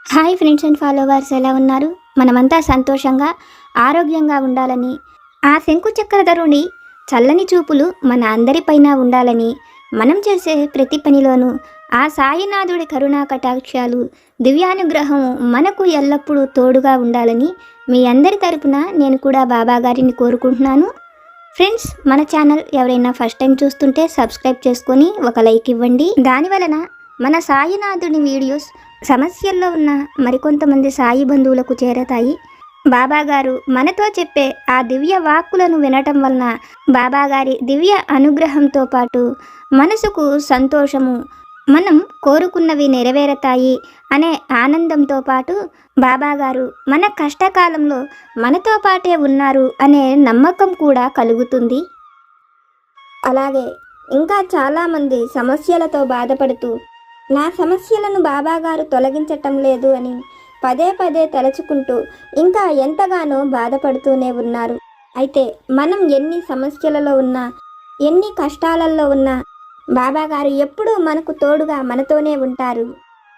Hi friends and followers, ఎలా ఉన్నారు? మనమంతా సంతోషంగా ఆరోగ్యంగా ఉండాలని, ఆ శంకు చక్రధరుని చల్లని చూపులు మన అందరిపైన ఉండాలని, మనం చేసే ప్రతి పనిలోనూ ఆ సాయినాథుడి కరుణా కటాక్షాలు, దివ్యానుగ్రహం మనకు ఎల్లప్పుడూ తోడుగా ఉండాలని మీ అందరి తరపున నేను కూడా బాబా గారిని కోరుకుంటున్నాను. ఫ్రెండ్స్, మన ఛానల్ ఎవరైనా ఫస్ట్ టైం చూస్తుంటే సబ్స్క్రైబ్ చేసుకొని ఒక లైక్ ఇవ్వండి. దానివలన మన సాయినాథుని వీడియోస్ సమస్యల్లో ఉన్న మరికొంతమంది సాయి బంధువులకు చేరతాయి. బాబాగారు మనతో చెప్పే ఆ దివ్య వాక్కులను వినటం వలన బాబాగారి దివ్య అనుగ్రహంతో పాటు మనసుకు సంతోషము, మనం కోరుకున్నవి నెరవేరతాయి అనే ఆనందంతో పాటు బాబాగారు మన కష్టకాలంలో మనతో పాటే ఉన్నారు అనే నమ్మకం కూడా కలుగుతుంది. అలాగే ఇంకా చాలామంది సమస్యలతో బాధపడుతూ నా సమస్యలను బాబాగారు తొలగించటం లేదు అని పదే పదే తలుచుకుంటూ ఇంకా ఎంతగానో బాధపడుతూనే ఉన్నారు. అయితే మనం ఎన్ని సమస్యలలో ఉన్నా, ఎన్ని కష్టాలలో ఉన్నా బాబాగారు ఎప్పుడూ మనకు తోడుగా మనతోనే ఉంటారు.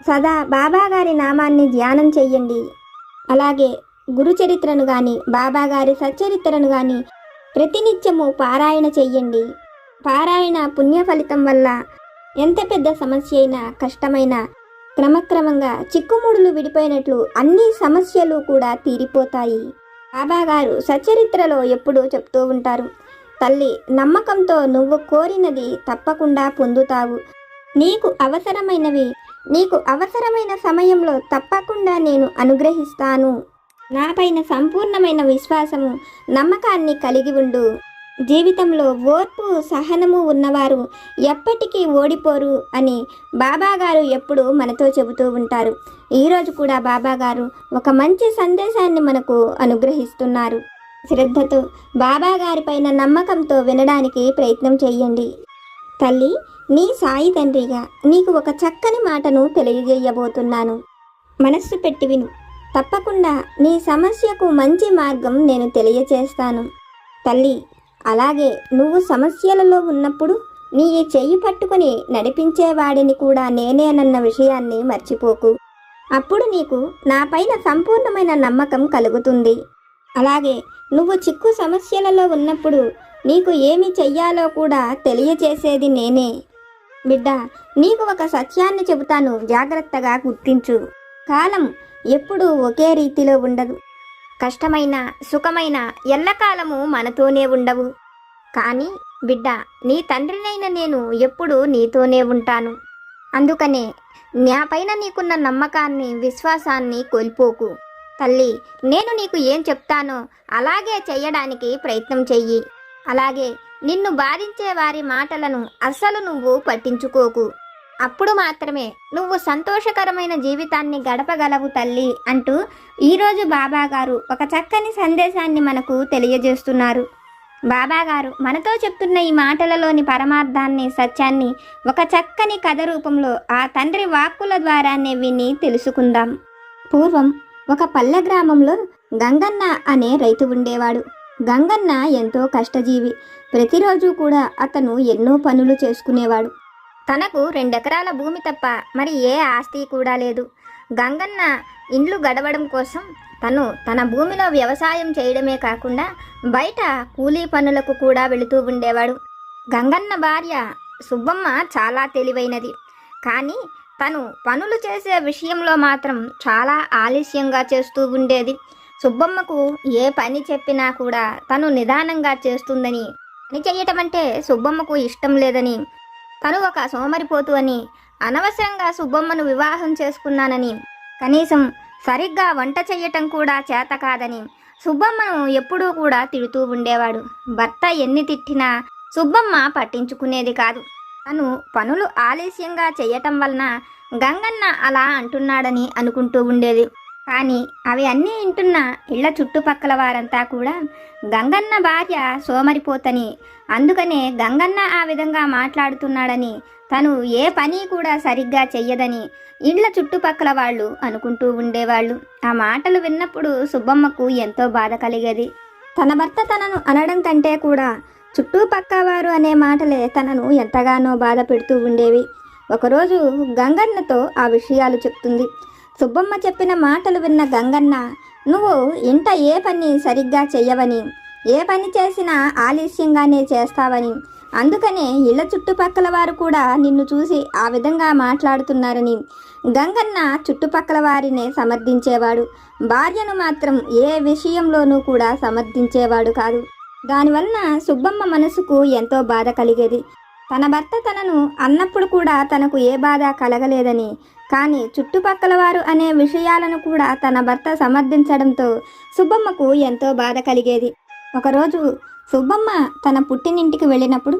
సదా బాబాగారి నామాన్ని ధ్యానం చెయ్యండి. అలాగే గురుచరిత్రను కానీ బాబాగారి సచ్చరిత్రను కానీ ప్రతినిత్యము పారాయణ చెయ్యండి. పారాయణ పుణ్య ఫలితం వల్ల ఎంత పెద్ద సమస్య అయినా, కష్టమైనా క్రమక్రమంగా చిక్కుముడులు విడిపోయినట్లు అన్ని సమస్యలు కూడా తీరిపోతాయి. బాబాగారు సచ్చరిత్రలో ఎప్పుడూ చెప్తూ ఉంటారు, తల్లి, నమ్మకంతో నువ్వు కోరినది తప్పకుండా పొందుతావు. నీకు అవసరమైన సమయంలో తప్పకుండా నేను అనుగ్రహిస్తాను. నాపైన సంపూర్ణమైన విశ్వాసము, నమ్మకాన్ని కలిగి ఉండు. జీవితంలో ఓర్పు, సహనము ఉన్నవారు ఎప్పటికీ ఓడిపోరు అని బాబాగారు ఎప్పుడూ మనతో చెబుతూ ఉంటారు. ఈరోజు కూడా బాబాగారు ఒక మంచి సందేశాన్ని మనకు అనుగ్రహిస్తున్నారు. శ్రద్ధతో బాబాగారిపైన నమ్మకంతో వినడానికి ప్రయత్నం చేయండి. తల్లి, నీ సాయి తండ్రిగా నీకు ఒక చక్కని మాటను తెలియజేయబోతున్నాను. మనస్సు పెట్టి విను. తప్పకుండా నీ సమస్యకు మంచి మార్గం నేను తెలియచేస్తాను. తల్లి, అలాగే నువ్వు సమస్యలలో ఉన్నప్పుడు నీ చెయ్యి పట్టుకుని నడిపించేవాడిని కూడా నేనేనన్న విషయాన్ని మర్చిపోకు. అప్పుడు నీకు నాపైన సంపూర్ణమైన నమ్మకం కలుగుతుంది. అలాగే నువ్వు చిక్కు సమస్యలలో ఉన్నప్పుడు నీకు ఏమి చెయ్యాలో కూడా తెలియచేసేది నేనే. బిడ్డ, నీకు ఒక సత్యాన్ని చెబుతాను, జాగ్రత్తగా గుర్తించు. కాలం ఎప్పుడూ ఒకే రీతిలో ఉండదు. కష్టమైన, సుఖమైన ఎల్లకాలము మనతోనే ఉండవు. కానీ బిడ్డ, నీ తండ్రినైన నేను ఎప్పుడూ నీతోనే ఉంటాను. అందుకనే నాపైన నీకున్న నమ్మకాన్ని, విశ్వాసాన్ని కోల్పోకు. తల్లి, నేను నీకు ఏం చెప్తానో అలాగే చెయ్యడానికి ప్రయత్నం చెయ్యి. అలాగే నిన్ను బాధించే వారి మాటలను అస్సలు నువ్వు పట్టించుకోకు. అప్పుడు మాత్రమే నువ్వు సంతోషకరమైన జీవితాన్ని గడపగలవు తల్లి అంటూ ఈరోజు బాబాగారు ఒక చక్కని సందేశాన్ని మనకు తెలియజేస్తున్నారు. బాబాగారు మనతో చెప్తున్న ఈ మాటలలోని పరమార్థాన్ని, సత్యాన్ని ఒక చక్కని కథ రూపంలో ఆ తండ్రి వాక్కుల ద్వారానే విని తెలుసుకుందాం. పూర్వం ఒక పల్లె గ్రామంలో గంగన్న అనే రైతు ఉండేవాడు. గంగన్న ఎంతో కష్టజీవి. ప్రతిరోజు కూడా అతను ఎన్నో పనులు చేసుకునేవాడు. తనకు 2 ఎకరాల భూమి తప్ప మరి ఏ ఆస్తి కూడా లేదు. గంగన్న ఇండ్లు గడవడం కోసం తన భూమిలో వ్యవసాయం చేయడమే కాకుండా బయట కూలీ పనులకు కూడా వెళుతూ ఉండేవాడు. గంగన్న భార్య సుబ్బమ్మ చాలా తెలివైనది. కానీ తను పనులు చేసే విషయంలో మాత్రం చాలా ఆలస్యంగా చేస్తూ ఉండేది. సుబ్బమ్మకు ఏ పని చెప్పినా కూడా తను నిదానంగా చేస్తుందని, పని చేయటం అంటే సుబ్బమ్మకు ఇష్టం లేదని, తను ఒక సోమరిపోతు అని, అనవసరంగా సుబ్బమ్మను వివాహం చేసుకున్నానని, కనీసం సరిగ్గా వంట చెయ్యటం కూడా చేత కాదని సుబ్బమ్మను ఎప్పుడూ కూడా తిడుతూ ఉండేవాడు. భర్త ఎన్ని తిట్టినా సుబ్బమ్మ పట్టించుకునేది కాదు. తను పనులు ఆలస్యంగా చేయటం వలన గంగన్న అలా అంటున్నాడని అనుకుంటూ ఉండేది. కానీ అవి అన్నీ వింటున్న ఇళ్ల చుట్టుపక్కల వారంతా కూడా గంగన్న భార్య సోమరిపోతని, అందుకనే గంగన్న ఆ విధంగా మాట్లాడుతున్నాడని, తను ఏ పని కూడా సరిగ్గా చెయ్యదని ఇండ్ల చుట్టుపక్కల వాళ్ళు అనుకుంటూ ఉండేవాళ్ళు. ఆ మాటలు విన్నప్పుడు సుబ్బమ్మకు ఎంతో బాధ కలిగేది. తన భర్త తనను అనడం కంటే కూడా చుట్టుపక్కవారు అనే మాటలే తనను ఎంతగానో బాధ పెడుతూ ఉండేవి. ఒకరోజు గంగన్నతో ఆ విషయాలు చెప్తుంది. సుబ్బమ్మ చెప్పిన మాటలు విన్న గంగన్న, నువ్వు ఇంట ఏ పని సరిగ్గా చెయ్యవని, ఏ పని చేసినా ఆలస్యంగానే చేస్తావని, అందుకనే ఇళ్ల చుట్టుపక్కల వారు కూడా నిన్ను చూసి ఆ విధంగా మాట్లాడుతున్నారని గంగన్న చుట్టుపక్కల వారినే సమర్థించేవాడు. భార్యను మాత్రం ఏ విషయంలోనూ కూడా సమర్థించేవాడు కాదు. దానివలన సుబ్బమ్మ మనసుకు ఎంతో బాధ కలిగేది. తన భర్త తనను అన్నప్పుడు కూడా తనకు ఏ బాధ కలగలేదని, కానీ చుట్టుపక్కల వారు అనే విషయాలను కూడా తన భర్త సమర్థించడంతో సుబ్బమ్మకు ఎంతో బాధ కలిగేది. ఒకరోజు సుబ్బమ్మ తన పుట్టినింటికి వెళ్ళినప్పుడు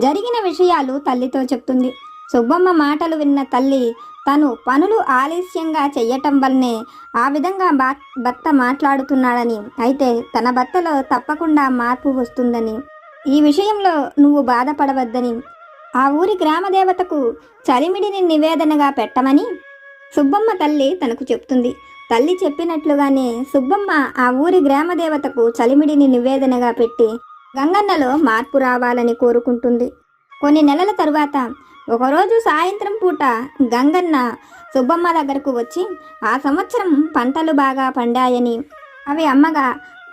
జరిగిన విషయాలు తల్లితో చెప్తుంది. సుబ్బమ్మ మాటలు విన్న తల్లి తను పనులు ఆలస్యంగా చెయ్యటం వల్లనే ఆ విధంగా భర్త మాట్లాడుతున్నాడని, అయితే తన భర్తలో తప్పకుండా మార్పు వస్తుందని, ఈ విషయంలో నువ్వు బాధపడవద్దని, ఆ ఊరి గ్రామదేవతకు చలిమిడిని నివేదనగా పెట్టమని సుబ్బమ్మ తల్లి తనకు చెప్తుంది. తల్లి చెప్పినట్లుగానే సుబ్బమ్మ ఆ ఊరి గ్రామదేవతకు చలిమిడిని నివేదనగా పెట్టి గంగన్నలో మార్పు రావాలని కోరుకుంటుంది. కొన్ని నెలల తరువాత ఒకరోజు సాయంత్రం పూట గంగన్న సుబ్బమ్మ దగ్గరకు వచ్చి ఆ సంవత్సరం పంటలు బాగా పండాయని, అవి అమ్మగా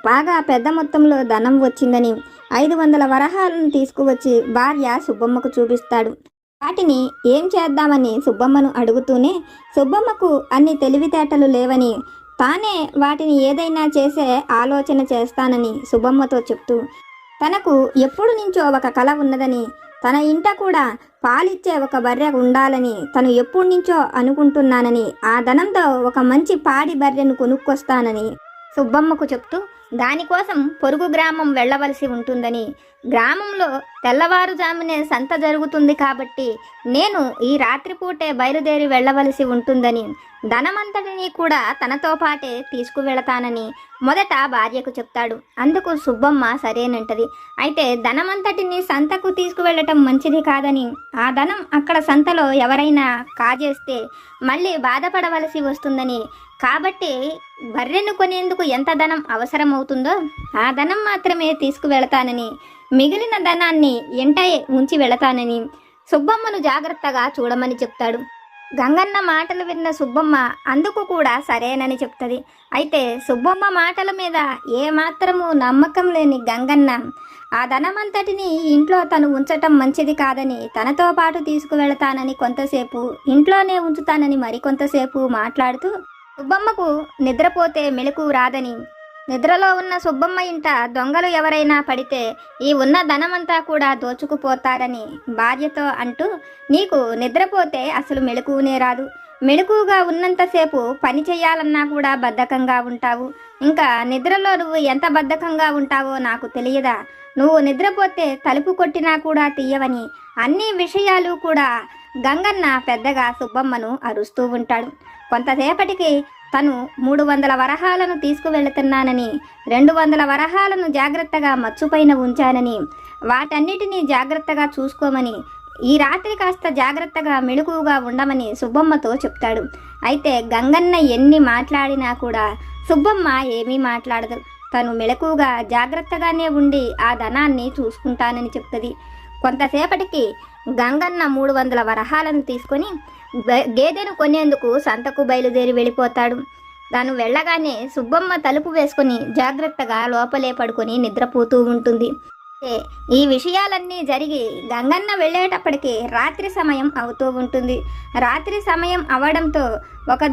బాగా పెద్ద మొత్తంలో ధనం వచ్చిందని 500 వరహాలను తీసుకువచ్చి భార్య సుబ్బమ్మకు చూపిస్తాడు. వాటిని ఏం చేద్దామని సుబ్బమ్మను అడుగుతూనే సుబ్బమ్మకు అన్ని తెలివితేటలు లేవని, తానే వాటిని ఏదైనా చేసే ఆలోచన చేస్తానని సుబ్బమ్మతో చెప్తూ, తనకు ఎప్పుడు నుంచో ఒక కల ఉన్నదని, తన ఇంట కూడా పాలిచ్చే ఒక బర్రె ఉండాలని తను ఎప్పటి నుంచో అనుకుంటున్నానని, ఆ ధనంతో ఒక మంచి పాడి బర్రెను కొనుక్కొస్తానని సుబ్బమ్మకు చెప్తూ, దానికోసం పొరుగు గ్రామం వెళ్ళవలసి ఉంటుందని, గ్రామంలో తెల్లవారుజామునే సంత జరుగుతుంది కాబట్టి నేను ఈ రాత్రిపూటే బయలుదేరి వెళ్ళవలసి ఉంటుందని, ధనమంతటినీ కూడా తనతో పాటే తీసుకువెళతానని మొదట భార్యకు చెప్తాడు. అందుకు సుబ్బమ్మ సరేనంటది. అయితే ధనమంతటిని సంతకు తీసుకువెళ్ళటం మంచిది కాదని, ఆ ధనం అక్కడ సంతలో ఎవరైనా కాజేస్తే మళ్ళీ బాధపడవలసి వస్తుందని, కాబట్టి బర్రెను కొనేందుకు ఎంత ధనం అవసరమవుతుందో ఆ ధనం మాత్రమే తీసుకువెళతానని, మిగిలిన ధనాన్ని ఎంటయే ఉంచి వెళతానని సుబ్బమ్మను జాగ్రత్తగా చూడమని చెప్తాడు. గంగన్న మాటలు విన్న సుబ్బమ్మ అందుకు కూడా సరేనని చెప్తుంది. అయితే సుబ్బమ్మ మాటల మీద ఏమాత్రము నమ్మకం లేని గంగన్న ఆ ధనమంతటిని ఇంట్లో తను ఉంచటం మంచిది కాదని, తనతో పాటు తీసుకువెళతానని కొంతసేపు, ఇంట్లోనే ఉంచుతానని మరికొంతసేపు మాట్లాడుతూ, సుబ్బమ్మకు నిద్రపోతే మెలకువ రాదని, నిద్రలో ఉన్న సుబ్బమ్మ ఇంట దొంగలు ఎవరైనా పడితే ఈ ఉన్న ధనమంతా కూడా దోచుకుపోతారని భార్యతో అంటూ, నీకు నిద్రపోతే అసలు మెలకువనే రాదు, మెలకువగా ఉన్నంతసేపు పని చేయాలన్నా కూడా బద్ధకంగా ఉంటావు, ఇంకా నిద్రలో నువ్వు ఎంత బద్ధకంగా ఉంటావో నాకు తెలియదా, నువ్వు నిద్రపోతే తలుపు కొట్టినా కూడా తీయవని అన్ని విషయాలు కూడా గంగన్న పెద్దగా సుబ్బమ్మను అరుస్తూ ఉంటాడు. కొంతసేపటికి తను 300 వరహాలను తీసుకువెళుతున్నానని, 200 వరహాలను జాగ్రత్తగా మచ్చుపైన ఉంచానని, వాటన్నిటినీ జాగ్రత్తగా చూసుకోమని, ఈ రాత్రి కాస్త జాగ్రత్తగా మెలకువగా ఉండమని సుబ్బమ్మతో చెప్తాడు. అయితే గంగన్న ఎన్ని మాట్లాడినా కూడా సుబ్బమ్మ ఏమీ మాట్లాడదు. తను మెలకువగా జాగ్రత్తగానే ఉండి ఆ ధనాన్ని చూసుకుంటానని చెప్తుంది. కొంతసేపటికి గంగన్న 300 వరహాలను తీసుకొని గేదెను కొనేందుకు సంతకు బయలుదేరి వెళ్ళిపోతాడు. తాను వెళ్ళగానే సుబ్బమ్మ తలుపు వేసుకొని జాగ్రత్తగా లోపలే పడుకొని నిద్రపోతూ ఉంటుంది. ఈ విషయాలన్నీ జరిగి గంగన్న వెళ్ళేటప్పటికి రాత్రి సమయం అవుతూ ఉంటుంది. రాత్రి సమయం అవడంతో ఒక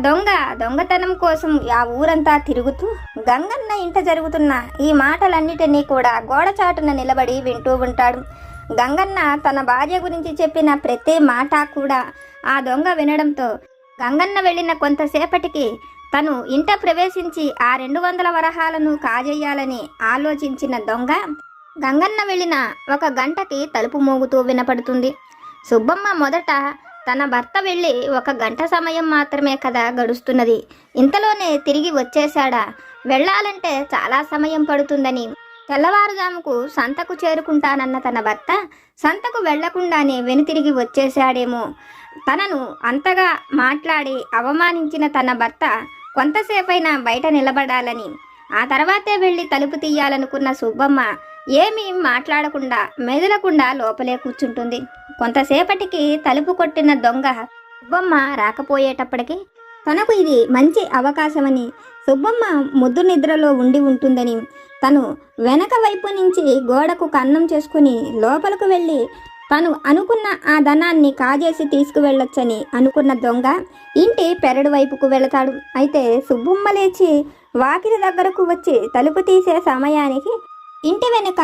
దొంగతనం కోసం ఆ ఊరంతా తిరుగుతూ గంగన్న ఇంట జరుగుతున్న ఈ మాటలన్నిటినీ కూడా గోడచాటున నిలబడి వింటూ ఉంటాడు. గంగన్న తన భార్య గురించి చెప్పిన ప్రతి మాట కూడా ఆ దొంగ వినడంతో గంగన్న వెళ్ళిన కొంతసేపటికి తను ఇంట ప్రవేశించి ఆ 200 వరహాలను కాజేయాలని ఆలోచించిన దొంగ గంగన్న వెళ్ళిన 1 గంటకి తలుపు మోగుతూ వినపడుతుంది. సుబ్బమ్మ మొదట తన భర్త వెళ్ళి 1 గంట సమయం మాత్రమే కదా గడుస్తున్నది, ఇంతలోనే తిరిగి వచ్చేశాడా, వెళ్ళాలంటే చాలా సమయం పడుతుందని, తెల్లవారుజాముకు సంతకు చేరుకుంటానన్న తన భర్త సంతకు వెళ్లకుండానే వెనుతిరిగి వచ్చేశాడేమో, తనను అంతగా మాట్లాడి అవమానించిన తన భర్త కొంతసేపైనా బయట నిలబడాలని, ఆ తర్వాతే వెళ్ళి తలుపు తీయాలనుకున్న సుబ్బమ్మ ఏమీ మాట్లాడకుండా మెదలకుండా లోపలే కూర్చుంటుంది. కొంతసేపటికి తలుపు కొట్టిన దొంగ సుబ్బమ్మ రాకపోయేటప్పటికి తనకు ఇది మంచి అవకాశమని, సుబ్బమ్మ ముద్దు నిద్రలో ఉండి ఉంటుందని, తను వెనక వైపు నుంచి గోడకు కన్నం చేసుకుని లోపలకు వెళ్ళి తను అనుకున్న ఆ ధనాన్ని కాజేసి తీసుకువెళ్ళొచ్చని అనుకున్న దొంగ ఇంటి పెరడు వైపుకు వెళతాడు. అయితే సుబ్బమ్మ లేచి వాకిలి దగ్గరకు వచ్చి తలుపు తీసే సమయానికి ఇంటి వెనుక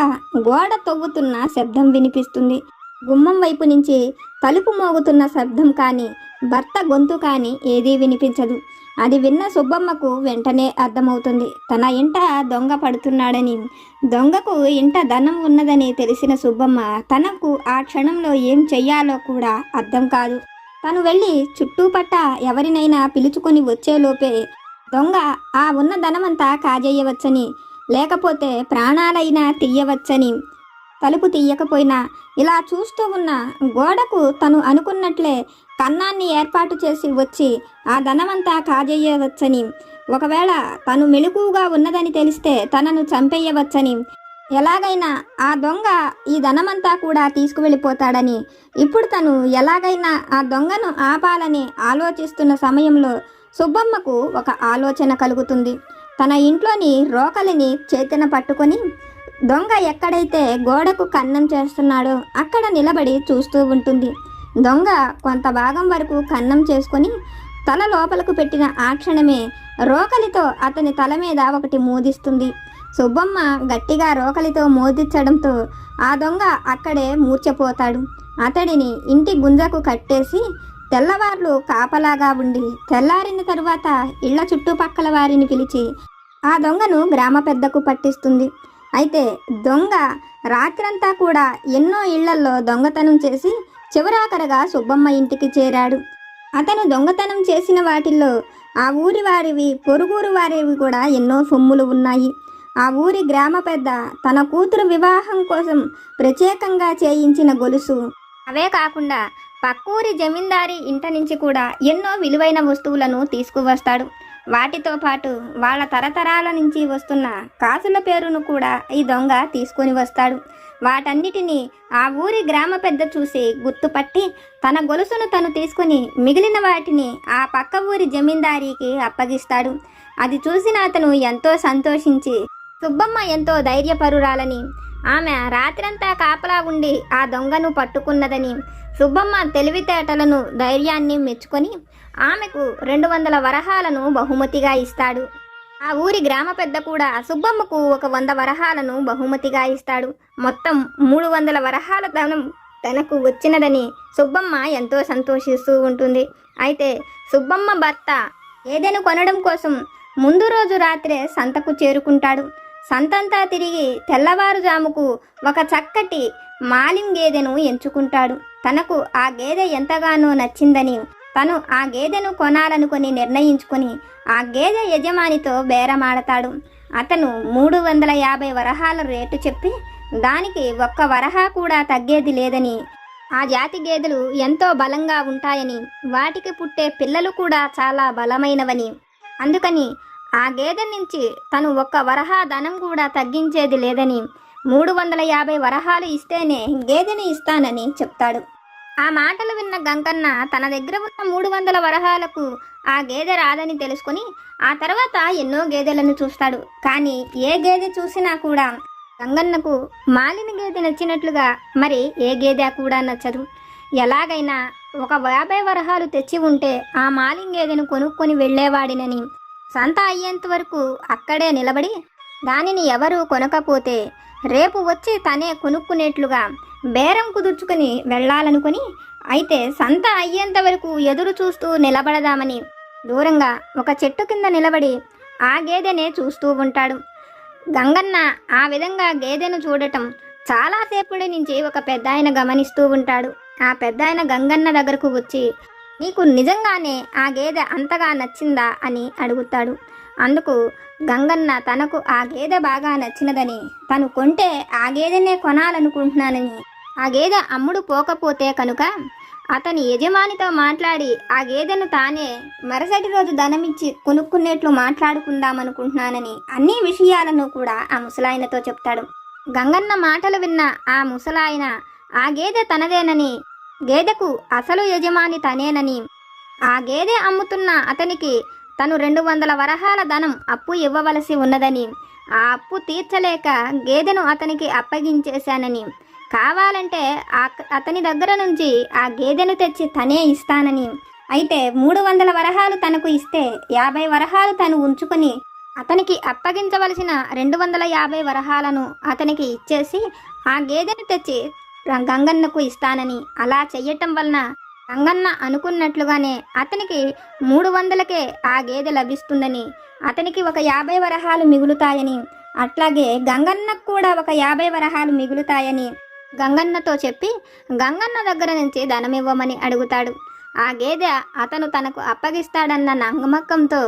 గోడ తవ్వుతున్న శబ్దం వినిపిస్తుంది. గుమ్మం వైపు నుంచి తలుపు మోగుతున్న శబ్దం కానీ భర్త గొంతు కానీ ఏదీ వినిపించదు. అది విన్న సుబ్బమ్మకు వెంటనే అర్థమవుతుంది తన ఇంట దొంగ పడుతున్నాడని. దొంగకు ఇంట ధనం ఉన్నదని తెలిసిన సుబ్బమ్మ తనకు ఆ క్షణంలో ఏం చెయ్యాలో కూడా అర్థం కాదు. తను వెళ్ళి చుట్టూపట్ట ఎవరినైనా పిలుచుకొని వచ్చేలోపే దొంగ ఆ ఉన్న ధనమంతా కాజేయవచ్చని, లేకపోతే ప్రాణాలైనా తీయవచ్చని, తలుపు తీయకపోయినా ఇలా చూస్తూ ఉన్న గోడకు తను అనుకున్నట్లే కన్నాన్ని ఏర్పాటు చేసి వచ్చి ఆ ధనమంతా కాజేయవచ్చని, ఒకవేళ తను మెలకువగా ఉన్నదని తెలిస్తే తనను చంపేయవచ్చని, ఎలాగైనా ఆ దొంగ ఈ ధనమంతా కూడా తీసుకువెళ్ళిపోతాడని, ఇప్పుడు తను ఎలాగైనా ఆ దొంగను ఆపాలని ఆలోచిస్తున్న సమయంలో సుబ్బమ్మకు ఒక ఆలోచన కలుగుతుంది. తన ఇంట్లోని రోకలిని చేతిన పట్టుకొని దొంగ ఎక్కడైతే గోడకు కన్నం చేస్తున్నాడో అక్కడ నిలబడి చూస్తూ ఉంటుంది. దొంగ కొంత భాగం వరకు కన్నం చేసుకొని తల లోపలకు పెట్టిన ఆ క్షణమే రోకలితో అతని తల మీద ఒకటి మోదిస్తుంది. సుబ్బమ్మ గట్టిగా రోకలితో మోదించడంతో ఆ దొంగ అక్కడే మూర్ఛపోతాడు. అతడిని ఇంటి గుంజకు కట్టేసి తెల్లవార్లు కాపలాగా ఉండి తెల్లారిన తరువాత ఇళ్ల చుట్టుపక్కల వారిని పిలిచి ఆ దొంగను గ్రామ పెద్దకు పట్టిస్తుంది. అయితే దొంగ రాత్రంతా కూడా ఎన్నో ఇళ్లల్లో దొంగతనం చేసి చివరాఖరగా సుబ్బమ్మ ఇంటికి చేరాడు. అతను దొంగతనం చేసిన వాటిల్లో ఆ ఊరి వారివి, పొరుగురు వారివి కూడా ఎన్నో సొమ్ములు ఉన్నాయి. ఆ ఊరి గ్రామ పెద్ద తన కూతురు వివాహం కోసం ప్రత్యేకంగా చేయించిన గొలుసు, అవే కాకుండా పక్కూరి జమీందారి ఇంట నుంచి కూడా ఎన్నో విలువైన వస్తువులను తీసుకువస్తాడు. వాటితో పాటు వాళ్ళ తరతరాల నుంచి వస్తున్న కాసుల పేరును కూడా ఈ దొంగ తీసుకొని వస్తాడు. వాటన్నిటినీ ఆ ఊరి గ్రామ పెద్ద చూసి గుర్తుపట్టి తన గొలుసును తను తీసుకుని మిగిలిన వాటిని ఆ పక్క ఊరి జమీందారికి అప్పగిస్తాడు. అది చూసిన అతను ఎంతో సంతోషించి సుబ్బమ్మ ఎంతో ధైర్యపరురాలని, ఆమె రాత్రంతా కాపలా ఉండి ఆ దొంగను పట్టుకున్నదని, సుబ్బమ్మ తెలివితేటలను ధైర్యాన్ని మెచ్చుకొని ఆమెకు 200 వరహాలను బహుమతిగా ఇస్తాడు. ఆ ఊరి గ్రామ పెద్ద కూడా సుబ్బమ్మకు ఒక 100 వరహాలను బహుమతిగా ఇస్తాడు. మొత్తం 300 వరహాల ధనం తనకు వచ్చినదని సుబ్బమ్మ ఎంతో సంతోషిస్తూ ఉంటుంది. అయితే సుబ్బమ్మ భర్త గేదెను కొనడం కోసం ముందు రోజు రాత్రే సంతకు చేరుకుంటాడు. సంతంతా తిరిగి తెల్లవారుజాముకు ఒక చక్కటి మాలిం గేదెను ఎంచుకుంటాడు. తనకు ఆ గేదె ఎంతగానో నచ్చిందని తను ఆ గేదెను కొనాలనుకొని నిర్ణయించుకొని ఆ గేదె యజమానితో బేరమాడతాడు. అతను 350 వరహాల రేటు చెప్పి దానికి 1 వరహా కూడా తగ్గేది లేదని, ఆ జాతి గేదెలు ఎంతో బలంగా ఉంటాయని, వాటికి పుట్టే పిల్లలు కూడా చాలా బలమైనవని, అందుకని ఆ గేదె నుంచి తను 1 వరహా ధనం కూడా తగ్గించేది లేదని, 350 వరహాలు ఇస్తేనే గేదెని ఇస్తానని చెప్తాడు. ఆ మాటలు విన్న గంగన్న తన దగ్గర ఉన్న 300 వరహాలకు ఆ గేదె రాదని తెలుసుకొని ఆ తర్వాత ఎన్నో గేదెలను చూస్తాడు. కానీ ఏ గేదె చూసినా కూడా గంగన్నకు మాలిన గేదె నచ్చినట్లుగా మరి ఏ గేదె కూడా నచ్చదు. ఎలాగైనా ఒక 50 వరహాలు తెచ్చి ఉంటే ఆ మాలిన గేదెను కొనుక్కొని వెళ్ళేవాడినని, సంత అయ్యేంత వరకు అక్కడే నిలబడి దానిని ఎవరు కొనకపోతే రేపు వచ్చి తనే కొనుక్కునేట్లుగా బేరం కుదుర్చుకుని వెళ్ళాలనుకుని, అయితే సంత అయ్యేంత వరకు ఎదురు చూస్తూ నిలబడదామని దూరంగా ఒక చెట్టు కింద నిలబడి ఆ గేదెనే చూస్తూ ఉంటాడు. గంగన్న ఆ విధంగా గేదెను చూడటం చాలాసేపటి నుంచి ఒక పెద్దాయన గమనిస్తూ ఉంటాడు. ఆ పెద్దాయన గంగన్న దగ్గరకు వచ్చి, నీకు నిజంగానే ఆ గేదె అంతగా నచ్చిందా అని అడుగుతాడు. అందుకు గంగన్న తనకు ఆ గేదె బాగా నచ్చినదని, తను కొంటే ఆ గేదెనే కొనాలనుకుంటున్నానని, ఆ గేదె అమ్ముడు పోకపోతే కనుక అతని యజమానితో మాట్లాడి ఆ గేదెను తానే మరుసటి రోజు ధనమిచ్చి కొనుక్కునేట్లు మాట్లాడుకుందామనుకుంటున్నానని అన్ని విషయాలను కూడా ఆ ముసలాయనతో చెప్తాడు. గంగన్న మాటలు విన్న ఆ ముసలాయన ఆ గేదె తనదేనని, గేదెకు అసలు యజమాని తనేనని, ఆ గేదె అమ్ముతున్న అతనికి తను 200 వరహాల ధనం అప్పు ఇవ్వవలసి ఉన్నదని, ఆ అప్పు తీర్చలేక గేదెను అతనికి అప్పగించేశానని, కావాలంటే అతని దగ్గర నుంచి ఆ గేదెను తెచ్చి తనే ఇస్తానని, అయితే 300 వరహాలు తనకు ఇస్తే 50 వరహాలు తను ఉంచుకొని అతనికి అప్పగించవలసిన 250 వరహాలను అతనికి ఇచ్చేసి ఆ గేదెను తెచ్చి గంగన్నకు ఇస్తానని, అలా చెయ్యటం వలన గంగన్న అనుకున్నట్లుగానే అతనికి 300కే ఆ గేదె లభిస్తుందని, అతనికి ఒక 50 వరహాలు మిగులుతాయని, అట్లాగే గంగన్నకు కూడా ఒక 50 వరహాలు మిగులుతాయని గంగన్నతో చెప్పి గంగన్న దగ్గర నుంచి ధనమివ్వమని అడుగుతాడు. ఆ గేదె అతను తనకు అప్పగిస్తాడన్న నమ్మకంతో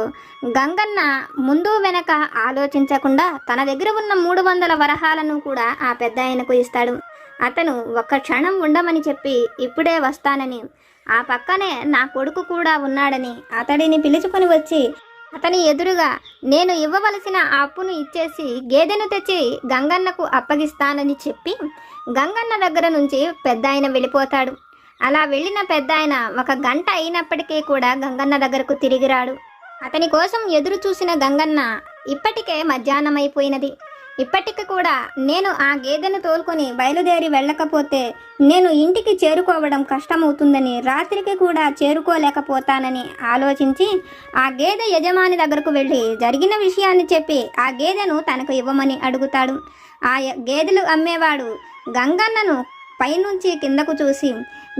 గంగన్న ముందు వెనక ఆలోచించకుండా తన దగ్గర ఉన్న 300 వరహాలను కూడా ఆ పెద్ద ఆయనకు ఇస్తాడు. అతను ఒక్క క్షణం ఉండమని చెప్పి ఇప్పుడే వస్తానని, ఆ పక్కనే నా కొడుకు కూడా ఉన్నాడని అతడిని పిలుచుకొని వచ్చి అతని ఎదురుగా నేను ఇవ్వవలసిన ఆ అప్పును ఇచ్చేసి గేదెను తెచ్చి గంగన్నకు అప్పగిస్తానని చెప్పి గంగన్న దగ్గర నుంచి పెద్ద ఆయన వెళ్ళిపోతాడు. అలా వెళ్ళిన పెద్ద ఆయన 1 గంట అయినప్పటికీ కూడా గంగన్న దగ్గరకు తిరిగి రాడు. అతని కోసం ఎదురు చూసిన గంగన్న ఇప్పటికే మధ్యాహ్నం అయిపోయినది, ఇప్పటికి కూడా నేను ఆ గేదెను తోలుకొని బయలుదేరి వెళ్ళకపోతే నేను ఇంటికి చేరుకోవడం కష్టమవుతుందని, రాత్రికి కూడా చేరుకోలేకపోతానని ఆలోచించి ఆ గేదె యజమాని దగ్గరకు వెళ్ళి జరిగిన విషయాన్ని చెప్పి ఆ గేదెను తనకు ఇవ్వమని అడుగుతాడు. ఆ గేదెలు అమ్మేవాడు గంగన్నను పైనుంచి కిందకు చూసి,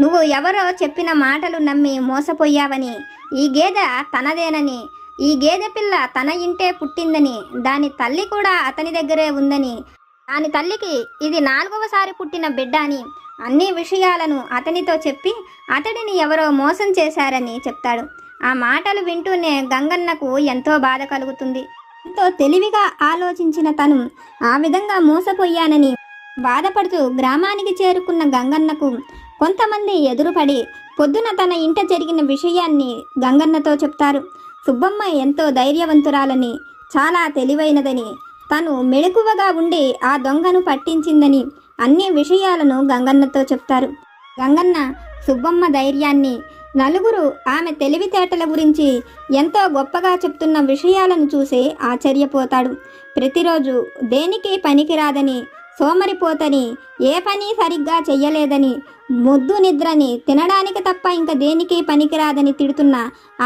నువ్వు ఎవరో చెప్పిన మాటలు నమ్మి మోసపోయావని, ఈ గేదె తనదేనని, ఈ గేదె పిల్ల తన ఇంటే పుట్టిందని, దాని తల్లి కూడా అతని దగ్గరే ఉందని, దాని తల్లికి ఇది 4వసారి పుట్టిన బిడ్డ అని అన్ని విషయాలను అతనితో చెప్పి అతడిని ఎవరో మోసం చేశారని చెప్తాడు. ఆ మాటలు వింటూనే గంగన్నకు ఎంతో బాధ కలుగుతుంది. ఎంతో తెలివిగా ఆలోచించిన తను ఆ విధంగా మోసపోయానని బాధపడుతూ గ్రామానికి చేరుకున్న గంగన్నకు కొంతమంది ఎదురుపడి పొద్దున తన ఇంట జరిగిన విషయాన్ని గంగన్నతో చెప్తారు. సుబ్బమ్మ ఎంతో ధైర్యవంతురాలని, చాలా తెలివైనదని, తను మెలకువగా ఉండి ఆ దొంగను పట్టించిందని అన్ని విషయాలను గంగన్నతో చెప్తారు. గంగన్న సుబ్బమ్మ ధైర్యాన్ని, నలుగురు ఆమె తెలివితేటల గురించి ఎంతో గొప్పగా చెప్తున్న విషయాలను చూసి ఆశ్చర్యపోతాడు. ప్రతిరోజు దేనికి పనికిరాదని, సోమరిపోతని, ఏ పని సరిగ్గా చెయ్యలేదని, మొద్దు నిద్రని, తినడానికి తప్ప ఇంకా దేనికి పనికిరాదని తిడుతున్న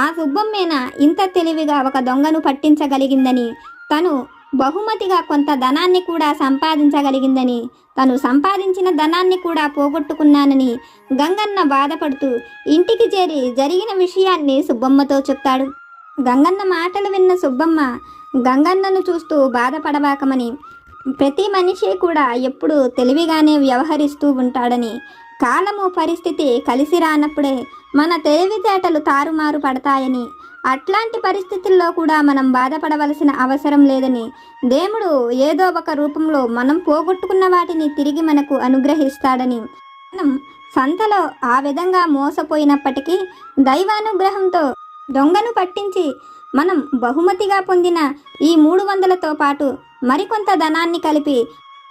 ఆ సుబ్బమ్మేన ఇంత తెలివిగా ఒక దొంగను పట్టించగలిగిందని, తను బహుమతిగా కొంత ధనాన్ని కూడా సంపాదించగలిగిందని, తను సంపాదించిన ధనాన్ని కూడా పోగొట్టుకున్నానని గంగన్న బాధపడుతూ ఇంటికి చేరి జరిగిన విషయాన్ని సుబ్బమ్మతో చెప్తాడు. గంగన్న మాటలు విన్న సుబ్బమ్మ గంగన్నను చూస్తూ బాధపడబాకమని, ప్రతి మనిషి కూడా ఎప్పుడూ తెలివిగానే వ్యవహరిస్తూ ఉంటాడని, కాలము పరిస్థితి కలిసి రానప్పుడే మన తెలివితేటలు తారుమారు పడతాయని, అట్లాంటి పరిస్థితుల్లో కూడా మనం బాధపడవలసిన అవసరం లేదని, దేవుడు ఏదో ఒక రూపంలో మనం పోగొట్టుకున్న వాటిని తిరిగి మనకు అనుగ్రహిస్తాడని, మనం సంతలో ఆ విధంగా మోసపోయినప్పటికీ దైవానుగ్రహంతో దొంగను పట్టించి మనం బహుమతిగా పొందిన ఈ 300తో పాటు మరికొంత ధనాన్ని కలిపి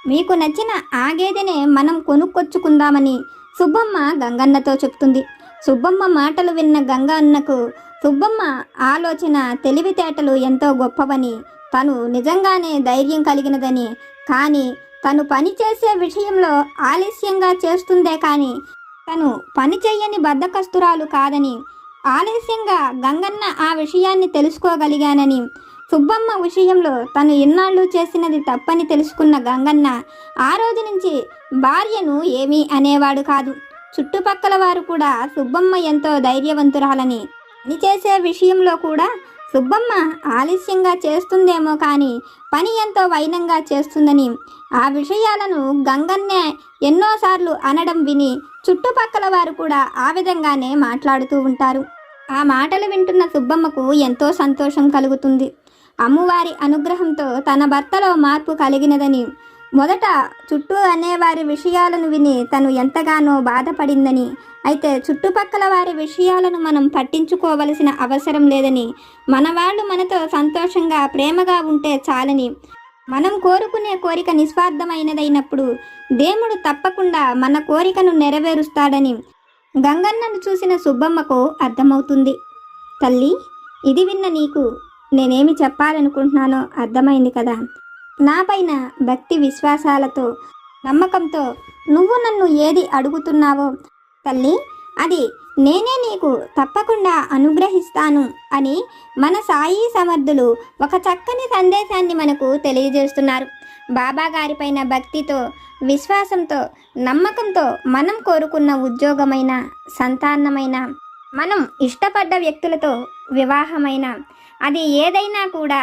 మీకు నచ్చిన ఆ గేదెనే మనం కొనుక్కొచ్చుకుందామని సుబ్బమ్మ గంగన్నతో చెప్తుంది. సుబ్బమ్మ మాటలు విన్న గంగన్నకు సుబ్బమ్మ ఆలోచన, తెలివితేటలు ఎంతో గొప్పవని, తను నిజంగానే ధైర్యం కలిగినదని, కానీ తను పని చేసే విషయంలో ఆలస్యంగా చేస్తుందే కానీ తను పని చెయ్యని బద్ధకస్తురాలు కాదని, ఆలస్యంగా గంగన్న ఆ విషయాన్ని తెలుసుకోగలిగానని, సుబ్బమ్మ విషయంలో తను ఇన్నాళ్ళు చేసినది తప్పని తెలుసుకున్న గంగన్న ఆ రోజు నుంచి భార్యను ఏమీ అనేవాడు కాదు. చుట్టుపక్కల వారు కూడా సుబ్బమ్మ ఎంతో ధైర్యవంతురాలని, పని చేసే విషయంలో కూడా సుబ్బమ్మ ఆలస్యంగా చేస్తుందేమో కానీ పని ఎంతో వైనంగా చేస్తుందని ఆ విషయాలను గంగన్నే ఎన్నోసార్లు అనడం విని చుట్టుపక్కల వారు కూడా ఆ విధంగానే మాట్లాడుతూ ఉంటారు. ఆ మాటలు వింటున్న సుబ్బమ్మకు ఎంతో సంతోషం కలుగుతుంది. అమ్మవారి అనుగ్రహంతో తన భర్తలో మార్పు కలిగినదని, మొదట చుట్టూ అనేవారి విషయాలను విని తను ఎంతగానో బాధపడిందని, అయితే చుట్టుపక్కల వారి విషయాలను మనం పట్టించుకోవలసిన అవసరం లేదని, మన వాళ్ళు మనతో సంతోషంగా ప్రేమగా ఉంటే చాలని, మనం కోరుకునే కోరిక నిస్వార్థమైనదైనప్పుడు దేవుడు తప్పకుండా మన కోరికను నెరవేరుస్తాడని గంగన్నను చూసిన సుబ్బమ్మకు అర్థమవుతుంది. తల్లి, ఇది విన్న నీకు నేనేమి చెప్పాలనుకుంటున్నానో అర్థమైంది కదా. నాపైన భక్తి విశ్వాసాలతో నమ్మకంతో నువ్వు నన్ను ఏది అడుగుతున్నావో తల్లి, అది నేనే నీకు తప్పకుండా అనుగ్రహిస్తాను అని మన సాయి సమర్థులు ఒక చక్కని సందేశాన్ని మనకు తెలియజేస్తున్నారు. బాబా గారిపైన భక్తితో, విశ్వాసంతో, నమ్మకంతో మనం కోరుకున్న ఉద్యోగమైన, సంతానమైన, మనం ఇష్టపడ్డ వ్యక్తులతో వివాహమైన, అది ఏదైనా కూడా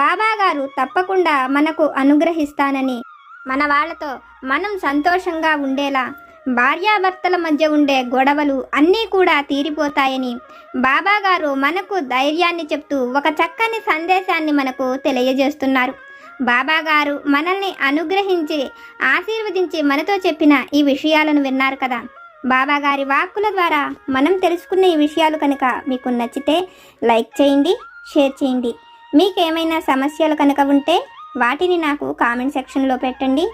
బాబా గారు తప్పకుండా మనకు అనుగ్రహిస్తానని, మన వాళ్ళతో మనం సంతోషంగా ఉండేలా, భార్యాభర్తల మధ్య ఉండే గొడవలు అన్నీ కూడా తీరిపోతాయని బాబా గారు మనకు ధైర్యాన్ని చెప్తూ ఒక చక్కని సందేశాన్ని మనకు తెలియజేస్తున్నారు. బాబా గారు మనల్ని అనుగ్రహించి ఆశీర్వదించి మనతో చెప్పిన ఈ విషయాలను విన్నారు కదా. బాబా గారి వాక్కుల ద్వారా మనం తెలుసుకున్న ఈ విషయాలు కనుక మీకు నచ్చితే లైక్ చేయండి, షేర్ చేయండి. మీకేమైనా సమస్యలు కనుక ఉంటే వాటిని నాకు కామెంట్ సెక్షన్లో పెట్టండి.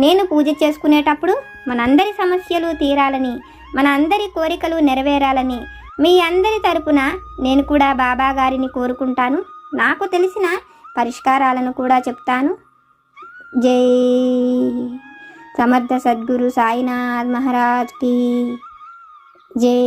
నేను పూజ చేసుకునేటప్పుడు మనందరి సమస్యలు తీరాలని, మన అందరి కోరికలు నెరవేరాలని మీ అందరి తరపున నేను కూడా బాబా గారిని కోరుకుంటాను. నాకు తెలిసిన పరిష్కారాలను కూడా చెప్తాను. జై సమర్థ సద్గురు సాయినాథ్ మహారాజ్ కి జై.